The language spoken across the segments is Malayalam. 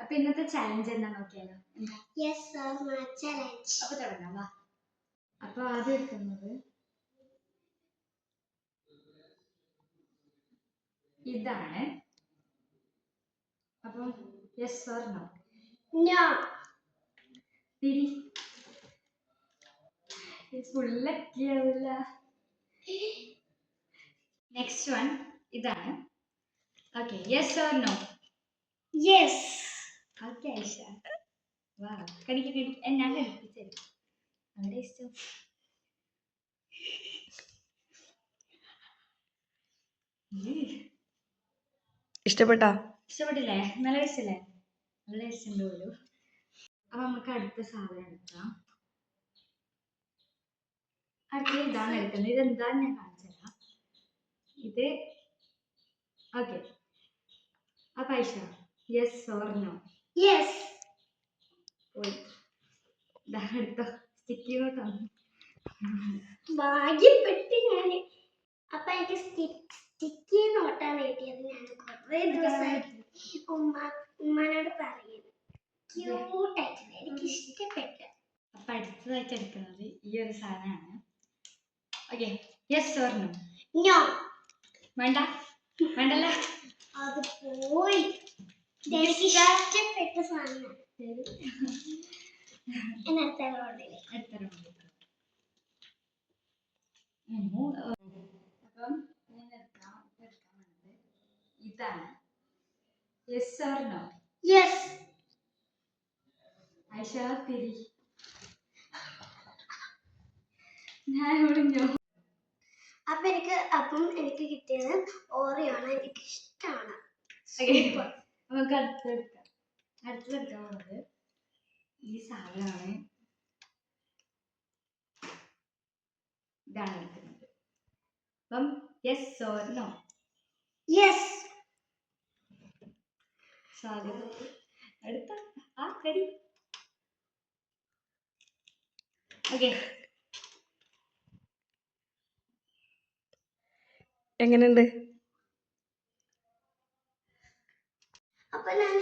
അപ്പൊ ഇന്നത്തെ ചാലഞ്ച് എന്താ നോക്കിയാലോ? അപ്പൊ തുടങ്ങാം വാ. അപ്പൊ ആദ്യം എടുക്കുന്നത് ഇതാണ്. അപ്പൊ യെസ് ഓർ നോ? നോ. തിരി ഫുള്ളൊക്കെയാവില്ല. നെക്സ്റ്റ് വൺ ഇതാണ്. Okay yes or no? Yes. Okay Aisha വാ കടിക്ക് ഞാൻ കടിപ്പിച്ചത് അവിടെ ഇഷ്ടം. ഇഷ്ടപ്പെട്ടില്ലേ? നല്ല ടേസ്റ്റല്ലേ? നല്ല ടേസ്റ്റ് ഉണ്ട് പോലും. അപ്പൊ നമുക്ക് അടുത്ത സാധനം എടുക്കാം. അടുത്ത ഇതാണ് എടുക്കുന്നത്. ഇതെന്താന്ന് ഞാൻ കാണിച്ചു തരാം. ഇത് ഓക്കെ. അപ്പൊ Aisha yes or no? Yes. എടുത്തോ. സ്റ്റിക്കി നോക്കാം. ഭാഗ്യപ്പെട്ട് ഞാൻ. അപ്പൊ എനിക്ക് സ്റ്റിക്കി നോട്ടാണ് കിട്ടിയത്. ഞാൻ കുറേ ദിവസമായി ഉമ്മനോട് പറയുന്നത്. ക്യൂട്ടായിട്ടുണ്ട്, എനിക്ക് ഇഷ്ടപ്പെട്ടു. അപ്പൊ അടുത്തതായിട്ട് എടുക്കുന്നത് ഈ ഒരു സാധനമാണ്. Okay yes or no? No. വേണ്ട വേണ്ടല്ലോ. അത് പോയി. എനിക്ക് ഇഷ്ടപ്പെട്ട സാധനം. അപ്പം ഇതാണ്. Yes or no? Yes. Aisha തിരി. ഞാൻ വിളിഞ്ഞോ? അപ്പം എനിക്ക് കിട്ടിയത് ഓറിയോ ആണ്. എനിക്ക് ഇഷ്ടമാണ്. നമുക്ക് അടുത്തെടുക്കാം പോകുന്നത് ഈ സാധനമാണ്. ഇതാണ് എടുക്കുന്നത്. അപ്പം യെസ് ഓർ നോ? യെസ്. സ്വാഗതം. അടുത്ത ആ കടി. ഓക്കെ എങ്ങനെയുണ്ട്? അപ്പൊ ഞാൻ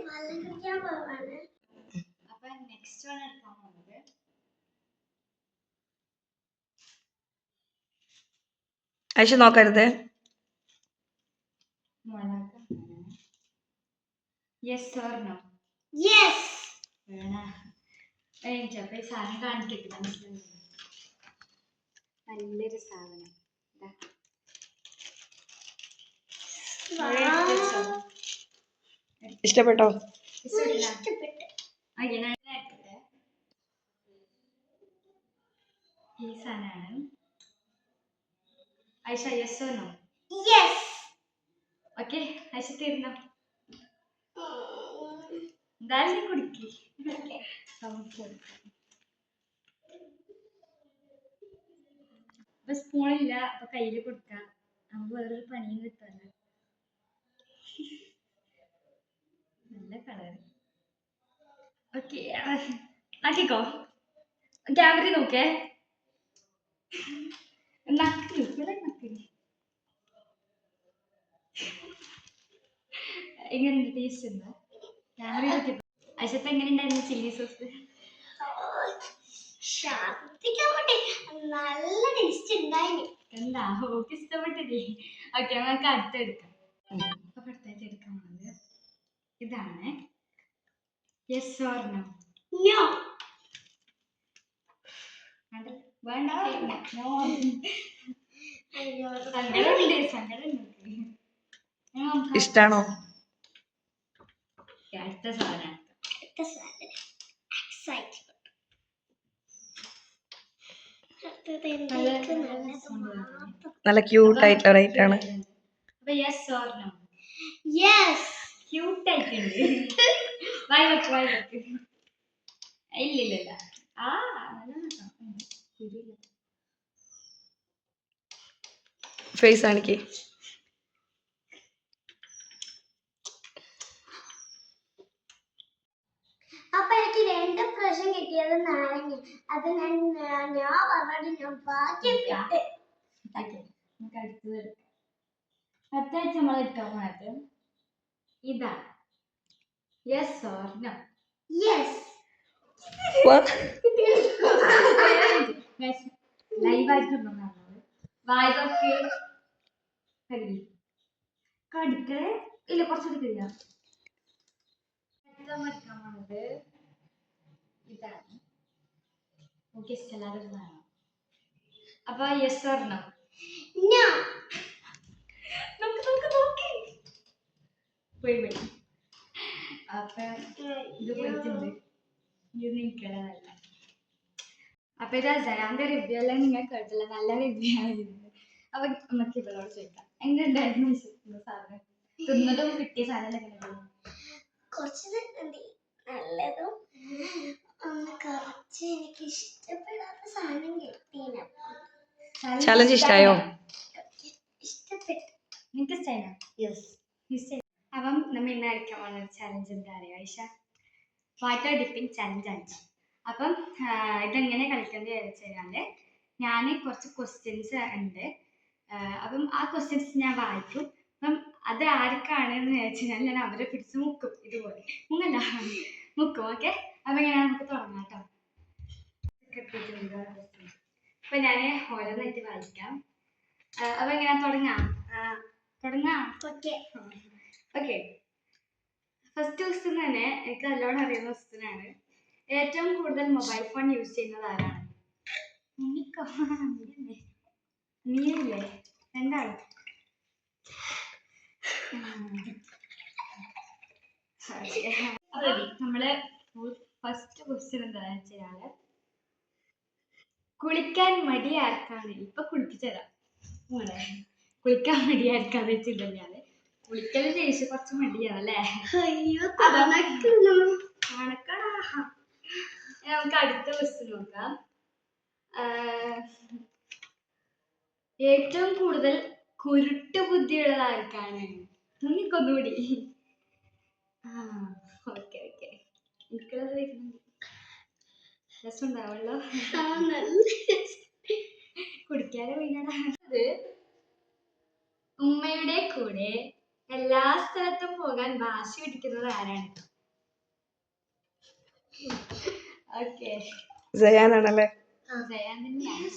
വെള്ളം കുടിക്കാൻ പോവാണ്. അപ്പൊ നെക്സ്റ്റ് വൺ എടുക്കാൻ പോകുന്നത് ഐഷ നോക്കരുത്. Yes or no? യെസ്. അപ്പൊ ഈ സാധനം കാണിക്കില്ല. നല്ലൊരു സാധനം. ഇഷ്ടപ്പെട്ടോ? ഇഷ്ടപ്പെട്ടു. ഈ സാധനമാണ്. Aisha yes or no? Yes. Okay Aisha തീർന്നോ? എന്തായാലും കുടിക്ക്. അപ്പൊ സ്പൂണില്ല. അപ്പൊ കയ്യില് കൊടുക്കാം. നമുക്ക് വേറൊരു പണിയും കിട്ടാല്ല. നല്ല കളർ. ഓക്കെ ആക്കിക്കോ. ക്യാമറ നോക്കേ. എങ്ങനെയുണ്ട്? ടേസ്റ്റ് ഉണ്ടോ? ക്യാമറ നോക്കി. അശത്ത് എങ്ങനെ ഉണ്ടായിരുന്നു ചില്ലി സോസ്? നല്ല ടേസ്റ്റ് ഉണ്ടായി. എന്താ ഓക്ക് ഇഷ്ടപ്പെട്ടില്ലേ? ഓക്കെ നമുക്ക് അടുത്തെടുക്കാം. അപ്പൊ അടുത്തായിട്ട് എടുക്കാൻ പോകുന്നത് ഇതാണ്. Yes or no? നോ. വേണ്ട. ഇഷ്ടാണോ? അടുത്ത സാധനം. നല്ല ക്യൂട്ട് ആയിട്ടുള്ള റൈറ്റ് ആണ്. അപ്പൊ yes or no? Yes. Cute ആയിട്ടുണ്ട്. വയലക്ക് ഇല്ലില്ല. ആ ഫേസ് കാണിക്കേ. അപ്പൊ എനിക്ക് 2 പ്രാവശ്യം കിട്ടിയത് നാരങ്ങ. അത് ഞാൻ പറഞ്ഞിട്ട് ഞാൻ ഭാഗ്യപ്പെട്ടു. നമുക്ക് അടുത്താഴ്ച നമ്മൾ എടുക്കാൻ പോണത് ഇതാണ്. Yes or no? യെസ്. ലൈവായിട്ട് വായതൊക്കെ കടിക്കേ ഇല്ല, കുറച്ചുകൂടി കഴിയാം. മറ്റത് ഇതാണ്. ഓക്കെ, എല്ലാവരും കാണാം. അപ്പൊ യെസ് ഓർ നോ? നോ. നോക്കി പോയി. അപ്പൊ ഇത് പോയിട്ടുണ്ട്. ഇത് നിൽക്കണതല്ല. അപ്പൊ ഇത് അസറാന്റെ റിവ്യൂ എല്ലാം നിങ്ങൾ കേട്ടില്ല, നല്ല റിവ്യൂ ആണ്. അപ്പൊ നമുക്ക് ഇവളോട് ചോദിക്കാം, എങ്ങനെ ഉണ്ടായിരുന്നു സാധനം? തിന്നതും കിട്ടിയ സാധനം എങ്ങനെ? കുറച്ച് നല്ലതും കുറച്ച് എനിക്ക് ഇഷ്ടപ്പെടാത്ത സാധനം കിട്ടീന. ചലഞ്ച് ഇഷ്ടായോ? ഇഷ്ടപ്പെട്ടു. നിനക്ക് ഇഷ്ടായോ? യെസ്. അപ്പം നമ്മൾ ഇന്ന് കളിക്കാൻ പോകുന്ന ചലഞ്ച് എന്താ അറിയോ ഐഷ? വാട്ടർ ഡിപ്പിംഗ് ചലഞ്ച് ആണ്. അപ്പം ഇതെങ്ങനെ കളിക്കേണ്ടത് വെച്ച് കഴിഞ്ഞാൽ, ഞാൻ കുറച്ച് ക്വസ്റ്റ്യൻസ് ഉണ്ട്. അപ്പം ആ ക്വസ്റ്റ്യൻസ് ഞാൻ വായിക്കും. അപ്പം അത് ആർക്കാണെന്ന് വെച്ച് കഴിഞ്ഞാൽ ഞാൻ അവരെ പിടിച്ച് മുക്കും. ഇതുപോലെ മുക്കും. ഓക്കെ, അപ്പം ഇങ്ങനെ നമുക്ക് തുടങ്ങാം കേട്ടോ. അപ്പൊ ഞാൻ ഓരോന്നായിട്ട് വായിക്കാം. അപ്പൊ എങ്ങനെ തുടങ്ങാം? ഓക്കെ. ഫസ്റ്റ് ക്വസ്റ്റ്യൻ തന്നെ എനിക്ക് നല്ലോണം അറിയുന്ന ക്വസ്റ്റ്യൻ ആണ്. ഏറ്റവും കൂടുതൽ മൊബൈൽ ഫോൺ യൂസ് ചെയ്യുന്നത് ആരാണ്? നീയല്ലേ? രണ്ടാളും. നമ്മള് ഫസ്റ്റ് ക്വസ്റ്റ്യൻ എന്താണെന്ന് വെച്ചാല്, കുളിക്കാൻ മടിയാർക്കാണ്? ഇപ്പൊ കുളിപ്പിച്ചരാം. കുളിക്കാൻ മടിയാർക്കാന്ന് വെച്ചിട്ടുണ്ടെങ്കിൽ കുളിക്കല് ശേഷം കുറച്ച് മടിയാണല്ലേ? നമുക്ക് അടുത്ത ക്വസ്റ്റ്യൻ നോക്കാം. ഏറ്റവും കൂടുതൽ കുരുട്ട് ബുദ്ധിയുള്ളത് ആർക്കാണ്? നിങ്ങൾക്കൊന്നുകൂടി. ഓക്കെ. എനിക്കുള്ളത് വരുന്നുണ്ട്. രസമുണ്ടാവുമല്ലോ, കുടിക്കാതെ വീണടാ. ഉമ്മയുടെ കൂടെ എല്ലാ സ്ഥലത്തും പോകാൻ വാശി പിടിക്കുന്നത് ആരാണ്? ഓക്കെ, സയാനാണല്ലേ? സയാൻ തന്നെയാണ്.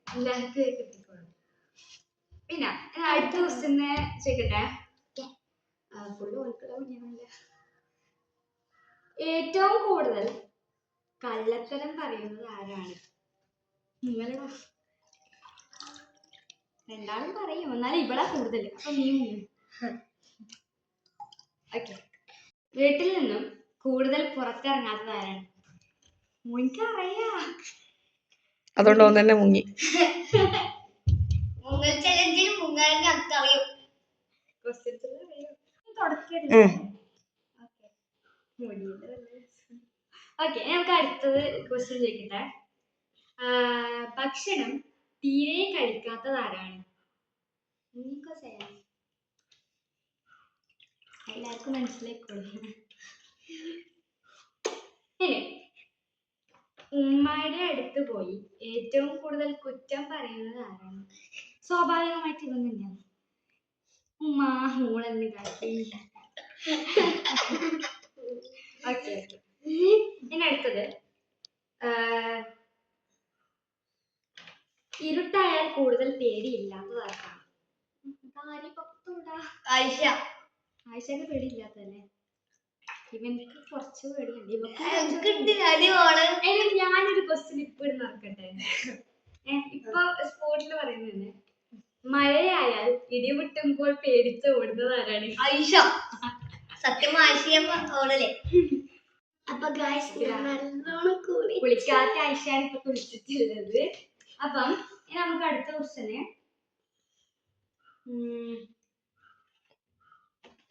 എല്ലാവർക്കും കിട്ടിക്കോളും. പിന്നെ അടുത്ത ക്വസ്റ്റ്യൻ ചോദിക്കട്ടെ. ഏറ്റവും കൂടുതൽ കള്ളത്തരം പറയുന്നത് ആരാണ്? നിങ്ങളാ. രണ്ടാളും പറയും, എന്നാലും ഇവളാ കൂടുതൽ. അപ്പൊ നീ. ഓക്കെ. വീട്ടിൽ നിന്നും കൂടുതൽ പുറത്തിറങ്ങാത്തത് ആരാണ്? എനിക്കറിയാ. അതുകൊണ്ട് ഓൻ തന്നെ മുങ്ങി. ഓക്കെ, നമുക്ക് അടുത്തത് ക്വസ്റ്റ്യൻ ചോദിക്കട്ടെ. ഭക്ഷണം തീരെ കഴിക്കാത്തത് ആരാണ്? എല്ലാവർക്കും മനസ്സിലായിക്കോളും. ഉമ്മയുടെ അടുത്ത് പോയി ഏറ്റവും കൂടുതൽ കുറ്റം പറയുന്നത് ആരാണ്? സ്വാഭാവികമായിട്ട് ഇവൻ തന്നെയാണ്. ഉമ്മ മൂളെന്ന് കാട്ടി. ഓക്കെ. ഇനി അടുത്തത്, ഇരുട്ടായാൽ കൂടുതൽ പേടിയില്ലാത്തത് ആർക്കാണ്? ആയിഷക്ക് പേടിയില്ലാത്തതല്ലേ? ഇവനക്ക് കുറച്ച് പേടിയുണ്ട്. ഞാനൊരു ക്വസ്റ്റ്യൻ ഇപ്പൊ നടക്കട്ടെ. ഇപ്പൊ സ്പോർട്ടില് പറയുന്നത്, മഴയായാൽ ഇടിവിട്ടുമ്പോൾ പേടിച്ച് ഓടുന്നത് ആരാണ്? ഐഷ. സത്യം ഓടല്ലേ? അപ്പൊ കുളിക്കാത്ത ഐഷയാണ് ഇപ്പൊ കുളിച്ചിട്ടുള്ളത്. അപ്പം നമുക്ക് അടുത്ത ക്വസ്റ്റ്യന്,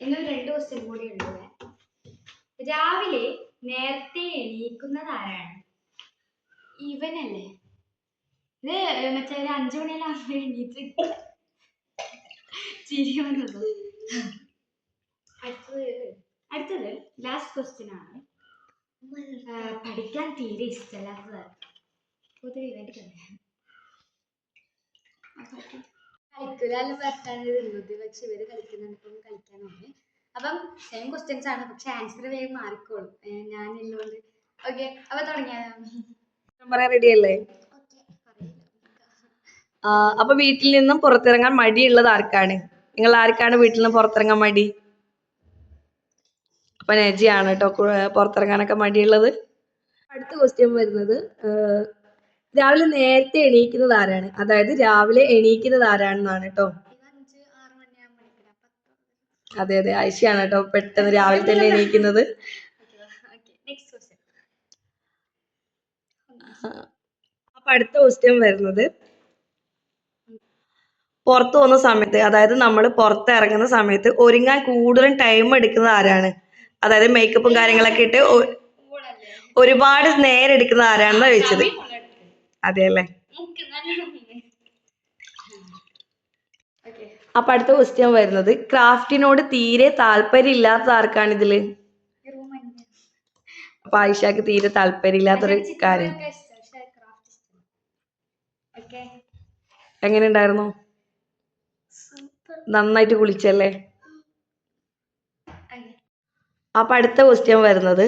ഇന്നും 2 ക്വസ്റ്റ്യൻ കൂടി ഉണ്ട്. രാവിലെ നേരത്തെ എണീക്കുന്നത് ആരാണ്? ഇവനല്ലേ? ഇത് മറ്റേ 5 മണിയെല്ലാം എണീറ്റ് ചിരിയോന്നുള്ളൂ. അടുത്തത് ലാസ്റ്റ് ക്വസ്റ്റ്യൻ ആണ്. പഠിക്കാൻ തീരെ ഇഷ്ടമല്ലാത്തത് പൊതുവെ ഇവന്റെ കളിക്കൂലെല്ലാം വെക്കാനത് ഇരുന്നത്, പക്ഷെ ഇവര് കളിക്കുന്നുണ്ട്. കളിക്കാനാണ്. അപ്പം സെയിം ക്വസ്റ്റ്യൻസ് ആണ്, പക്ഷെ ആൻസർ വേഗം മാറിക്കോളും ഞാൻ ഇല്ലോണ്ട്. ഓക്കെ, അപ്പൊ തുടങ്ങിയാലോ? പറയാൻ റെഡി അല്ലേ? അപ്പൊ വീട്ടിൽ നിന്നും പുറത്തിറങ്ങാൻ മടിയുള്ളത് ആർക്കാണ്? നിങ്ങൾ ആർക്കാണ് വീട്ടിൽ നിന്ന് പുറത്തിറങ്ങാൻ മടി? അപ്പൊ നജിയാണ് കേട്ടോ പുറത്തിറങ്ങാനൊക്കെ മടിയുള്ളത്. അടുത്ത ക്വസ്റ്റ്യൻ വരുന്നത് രാവിലെ നേരത്തെ എണീക്കുന്നത് ആരാണ്? അതായത് രാവിലെ എണീക്കുന്നത് ആരാണെന്നാണ് കേട്ടോ. 5-6 മണിയാകുമ്പോൾ അതെ അതെ, ആയിഷയാണ് കേട്ടോ പെട്ടെന്ന് രാവിലെ തന്നെ എണീക്കുന്നത്. അപ്പൊ അടുത്ത ക്വസ്റ്റ്യൻ വരുന്നത് പുറത്തു പോകുന്ന സമയത്ത്, അതായത് നമ്മൾ പുറത്തിറങ്ങുന്ന സമയത്ത് ഒരുങ്ങാൻ കൂടുതലും ടൈം എടുക്കുന്നത് ആരാണ്? അതായത് മേക്കപ്പും കാര്യങ്ങളൊക്കെ ഇട്ട് ഒരുപാട് നേരം എടുക്കുന്നത് ആരാണെന്നാ ചോദിച്ചത്. അതെ അല്ലേ? അപ്പൊ അടുത്ത ക്വസ്റ്റ്യൻ വരുന്നത് ക്രാഫ്റ്റിനോട് തീരെ താല്പര്യം ഇല്ലാത്ത ആർക്കാണ് ഇതില്? അപ്പൊ ആയിഷക്ക് തീരെ താല്പര്യം ഇല്ലാത്തൊരു കാര്യം. എങ്ങനെ ഉണ്ടായിരുന്നു? നന്നായിട്ട് കുളിച്ചല്ലേ? അപ്പൊ അടുത്ത ക്വസ്റ്റ്യൻ വരുന്നത്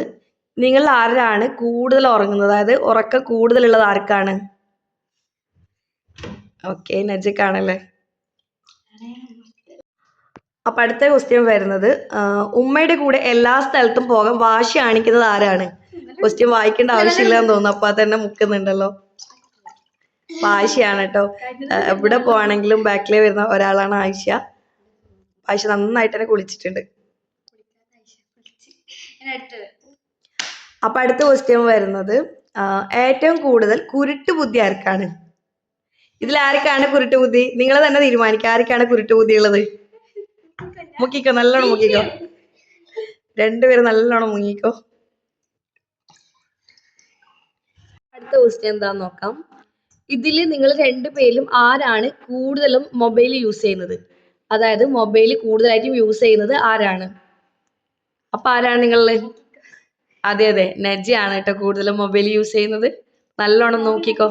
നിങ്ങൾ ആരാണ് കൂടുതൽ ഉറങ്ങുന്നത്? അതായത് ഉറക്കം കൂടുതലുള്ളത് ആർക്കാണ്? ഓക്കെ, നജക്കാണല്ലേ. അപ്പൊ അടുത്ത ക്വസ്റ്റ്യൻ വരുന്നത് ഉമ്മയുടെ കൂടെ എല്ലാ സ്ഥലത്തും പോകാൻ വാശി കാണിക്കുന്നത് ആരാണ്? ക്വസ്റ്റ്യൻ വായിക്കേണ്ട ആവശ്യമില്ലാന്ന് തോന്നുന്നു, അപ്പൊ അതന്നെ മുക്കുന്നുണ്ടല്ലോ. ആയിഷയാണ് കേട്ടോ. എവിടെ പോവാണെങ്കിലും ബാക്കിലേ വരുന്ന ഒരാളാണ് ആയിഷ. ആയിഷ നന്നായിട്ട് തന്നെ കുളിച്ചിട്ടുണ്ട്. അപ്പൊ അടുത്ത ക്വസ്റ്റ്യൻ വരുന്നത് ഏറ്റവും കൂടുതൽ കുരുട്ട് ബുദ്ധി ആർക്കാണ്? ഇതിൽ ആർക്കാണ് കുരുട്ട് ബുദ്ധി? നിങ്ങൾ തന്നെ തീരുമാനിക്കുക, ആർക്കാണ് കുരുട്ട് ബുദ്ധി ഉള്ളത്. മുക്കിക്കോ, നല്ലോണം മുക്കിക്കോ, രണ്ടുപേരും നല്ലോണം മുങ്ങിക്കോ. അടുത്ത ക്വസ്റ്റ്യൻ എന്താന്ന് നോക്കാം. ഇതില് നിങ്ങൾ രണ്ടുപേരും ആരാണ് കൂടുതലും മൊബൈൽ യൂസ് ചെയ്യുന്നത്? അതായത് മൊബൈൽ കൂടുതലായിട്ടും യൂസ് ചെയ്യുന്നത് ആരാണ്? അപ്പൊ ആരാണ് നിങ്ങള്? അതെ അതെ, നജിയാണ് കേട്ടോ കൂടുതലും മൊബൈൽ യൂസ് ചെയ്യുന്നത്. നല്ലോണം നോക്കിക്കോ.